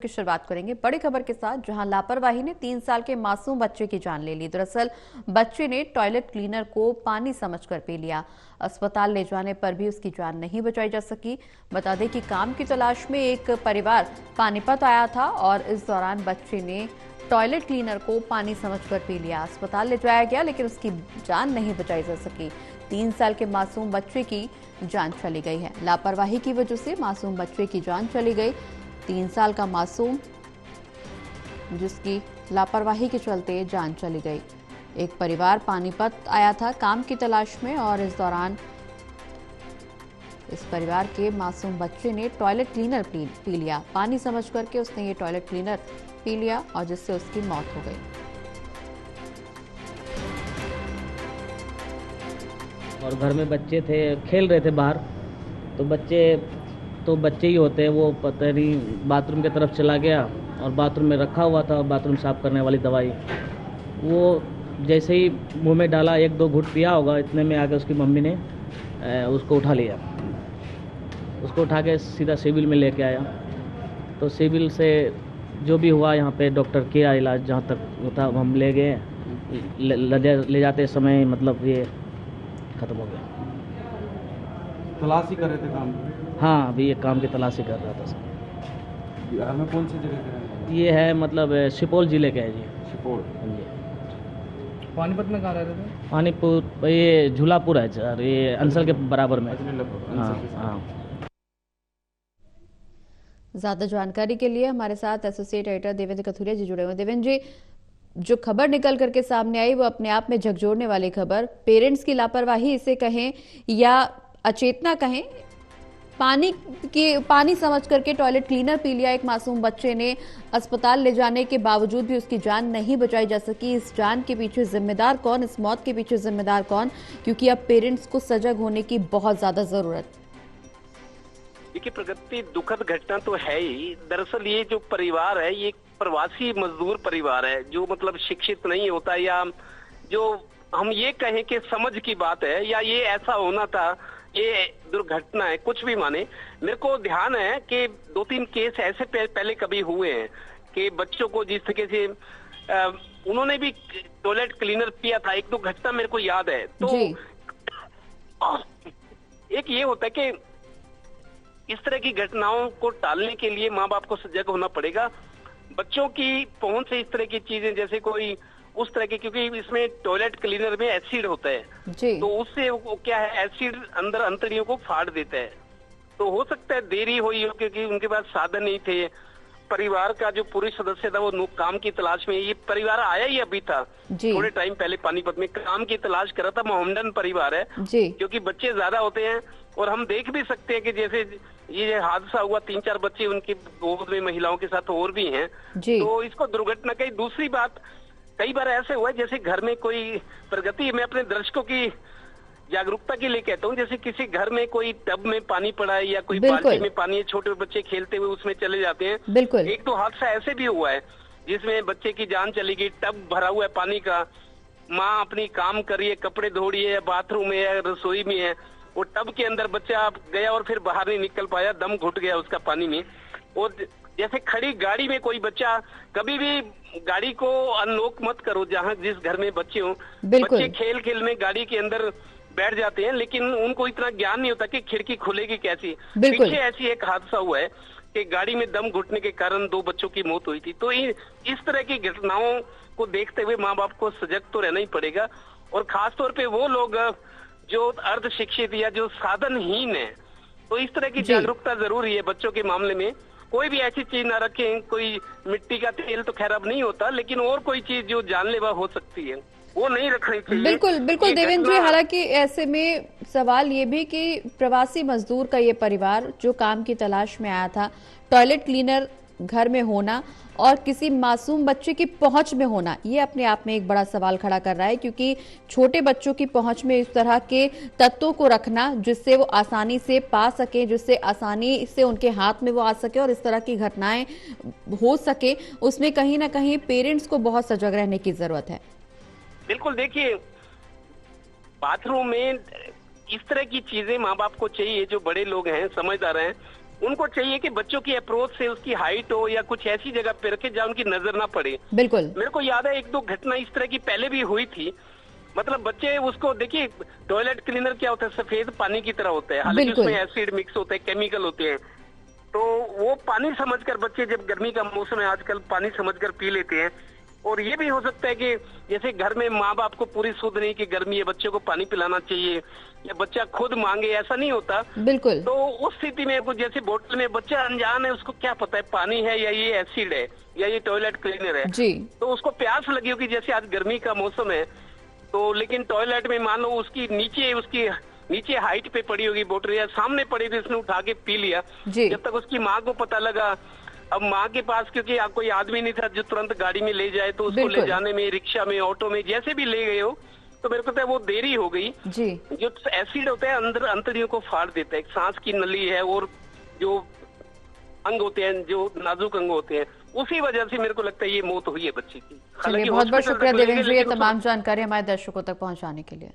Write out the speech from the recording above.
की शुरुआत करेंगे बड़ी खबर के साथ, जहां लापरवाही ने 3 साल के मासूम बच्चे की जान ले ली। दरअसल बच्चे ने टॉयलेट क्लीनर को पानी समझकर पी लिया। अस्पताल ले जाने पर भी उसकी जान नहीं बचाई जा सकी। बता दें कि काम की तलाश में एक परिवार पानीपत आया था और इस दौरान बच्चे ने टॉयलेट क्लीनर को पानी समझकर पी लिया। अस्पताल ले जाया गया लेकिन उसकी जान नहीं बचाई जा सकी। 3 साल के मासूम बच्चे की जान चली गई है। लापरवाही की वजह से मासूम बच्चे की जान चली गई। 3 साल का मासूम जिसकी लापरवाही के चलते जान चली गई। एक परिवार पानीपत आया था काम की तलाश में और इस दौरान इस परिवार के मासूम बच्चे ने टॉयलेट क्लीनर पी लिया। पानी समझ करके उसने ये टॉयलेट क्लीनर पी लिया और जिससे उसकी मौत हो गई। और घर में बच्चे थे, खेल रहे थे बाहर, तो बच्चे ही होते हैं। वो पता नहीं बाथरूम की तरफ चला गया और बाथरूम में रखा हुआ था बाथरूम साफ करने वाली दवाई। वो जैसे ही मुंह में डाला, 1-2 घूंट पिया होगा, इतने में आके उसकी मम्मी ने उसको उठा लिया। उसको उठा के सीधा सिविल में लेके आया। तो सिविल से जो भी हुआ, यहाँ पे डॉक्टर किया इलाज, जहाँ तक होता हम ले गए। ले जाते समय मतलब ये ख़त्म हो गया। तलाशी कर रहे थे काम की? हाँ, अभी ये काम की तलाशी कर रहा था सर। बिहार में कौन सी जगह के? ये है मतलब सुपौल जिले का है जी। सुपौल जी। पानीपत में कहाँ रहते थे? पानीपुर, ये झूलापुर है सर, ये अंसल के बराबर में। हाँ हाँ। ज्यादा जानकारी के लिए हमारे साथ एसोसिएट एडिटर देवेंद्र कथुरिया जी जुड़े हुए। देवेंद्र जी, जो खबर निकल करके सामने आई वो अपने आप में झकझोरने वाली खबर। पेरेंट्स की लापरवाही इसे कहें या अचेतना कहें, पानी समझ करके टॉयलेट क्लीनर पी लिया एक मासूम बच्चे ने। अस्पताल ले जाने के बावजूद भी उसकी जान नहीं बचाई जा सकी। इस जान के पीछे जिम्मेदार कौन, इस मौत के पीछे जिम्मेदार कौन? क्योंकि अब पेरेंट्स को सजग होने की बहुत ज्यादा जरूरत। देखिए प्रगति, दुखद घटना तो है ही। दरअसल ये जो परिवार है, ये प्रवासी मजदूर परिवार है, जो मतलब शिक्षित नहीं होता, या जो हम ये कहें कि समझ की बात है, या ये ऐसा होना था, ये दुर्घटना है, कुछ भी माने। मेरे को ध्यान है कि 2-3 केस ऐसे पहले कभी हुए हैं कि बच्चों को जिस तरीके से उन्होंने भी टॉयलेट क्लीनर पिया था। 1-2 घटना मेरे को याद है। तो एक ये होता है कि इस तरह की घटनाओं को टालने के लिए माँ बाप को सजग होना पड़ेगा। बच्चों की पहुंच से इस तरह की चीजें, जैसे कोई उस तरह की, क्योंकि इसमें टॉयलेट क्लीनर में एसिड होता है जी। तो उससे वो क्या है, एसिड अंदर अंतड़ियों को फाड़ देता है। तो हो सकता है देरी हुई हो क्योंकि उनके पास साधन नहीं थे। परिवार का जो पुरुष सदस्य था वो काम की तलाश में, ये परिवार आया ही अभी था थोड़े टाइम पहले पानीपत में, काम की तलाश कर रहा था। मोहम्मदन परिवार है जी। क्योंकि बच्चे ज्यादा होते हैं और हम देख भी सकते हैं कि जैसे ये हादसा हुआ, 3-4 बच्चे उनकी गोद में महिलाओं के साथ और भी हैं जी। तो इसको दुर्घटना कही। दूसरी बात, कई बार ऐसे हुआ जैसे घर में कोई प्रगति, मैं अपने दर्शकों की जागरूकता के लिए कहता हूँ, जैसे किसी घर में कोई टब में पानी पड़ा है या कोई बाल्टी में पानी है, छोटे बच्चे खेलते हुए उसमें चले जाते हैं। 1-2 हादसा ऐसे भी हुआ है जिसमें बच्चे की जान चली गई। टब भरा हुआ है पानी का, माँ अपनी काम कर रही है, कपड़े धो रही है, बाथरूम में है, रसोई में है, वो टब के अंदर बच्चा गया और फिर बाहर नहीं निकल पाया, दम घुट गया उसका पानी में। और जैसे खड़ी गाड़ी में कोई बच्चा, कभी भी गाड़ी को अनलॉक मत करो जहाँ जिस घर में बच्चे हो। बच्चे खेल में गाड़ी के अंदर बैठ जाते हैं, लेकिन उनको इतना ज्ञान नहीं होता कि खिड़की खुलेगी कैसी। पीछे ऐसी एक हादसा हुआ है कि गाड़ी में दम घुटने के कारण 2 बच्चों की मौत हुई थी। तो इस तरह की घटनाओं को देखते हुए माँ बाप को सजग तो रहना ही पड़ेगा। और खासतौर पे वो लोग जो अर्ध शिक्षित या जो साधनहीन है, तो इस तरह की जागरूकता जरूरी है बच्चों के मामले में। कोई भी ऐसी चीज ना रखें, कोई मिट्टी का तेल तो खैर अब नहीं होता, लेकिन और कोई चीज जो जानलेवा हो सकती है वो नहीं रखनी चाहिए। बिल्कुल देवेंद्र जी, हालांकि ऐसे में सवाल ये भी कि प्रवासी मजदूर का ये परिवार जो काम की तलाश में आया था, टॉयलेट क्लीनर घर में होना और किसी मासूम बच्चे की पहुंच में होना, ये अपने आप में एक बड़ा सवाल खड़ा कर रहा है। क्योंकि छोटे बच्चों की पहुंच में इस तरह के तत्वों को रखना जिससे वो आसानी से पा सके, जिससे आसानी से उनके हाथ में वो आ सके और इस तरह की घटनाएं हो सके, उसमें कहीं ना कहीं पेरेंट्स को बहुत सजग रहने की जरूरत है। बिल्कुल, देखिए बाथरूम में इस तरह की चीजें माँ बाप को चाहिए, जो बड़े लोग हैं, समझदार हैं, उनको चाहिए कि बच्चों की अप्रोच से उसकी हाइट हो या कुछ ऐसी जगह पे रखे जहाँ उनकी नजर ना पड़े। बिल्कुल। मेरे को याद है एक दो घटना इस तरह की पहले भी हुई थी। मतलब बच्चे उसको देखिए, टॉयलेट क्लीनर क्या होता है, सफेद पानी की तरह होता है, हालांकि बिल्कुल। उसमें एसिड मिक्स होते हैं, केमिकल होते हैं। तो वो पानी समझकर बच्चे, जब गर्मी का मौसम है आजकल, पानी समझकर पी लेते हैं। और ये भी हो सकता है कि जैसे घर में माँ बाप को पूरी सुध नहीं कि गर्मी है, बच्चे को पानी पिलाना चाहिए, या बच्चा खुद मांगे, ऐसा नहीं होता। बिल्कुल। तो उस स्थिति में कुछ जैसे बोतल में बच्चा अनजान है, उसको क्या पता है पानी है या ये एसिड है या ये टॉयलेट क्लीनर है। जी। तो उसको प्यास लगी होगी, जैसे आज गर्मी का मौसम है, तो लेकिन टॉयलेट में मान लो उसकी नीचे हाइट पे पड़ी होगी बोतल, या सामने पड़ी थी, उसने उठा के पी लिया। जी। जब तक उसकी माँ को पता लगा, अब माँ के पास क्योंकि कोई आदमी नहीं था जो तुरंत गाड़ी में ले जाए, तो उसको ले बिल्कुल। जाने में, रिक्शा में, ऑटो में, जैसे भी ले गए हो, तो मेरे को पता है वो देरी हो गई। जी। जो एसिड होता है अंदर अंतड़ियों को फाड़ देता है, एक सांस की नली है, और जो अंग होते हैं, जो नाजुक अंग होते हैं, उसी वजह से मेरे को लगता है ये मौत हुई है बच्चे की। चलिए, हालांकि बहुत बहुत हॉस्पिटल शुक्रिया तक ले गए, देवेंद्र, ये लेकिन उसको तमाम जानकारी हमारे दर्शकों तक पहुंचाने के लिए।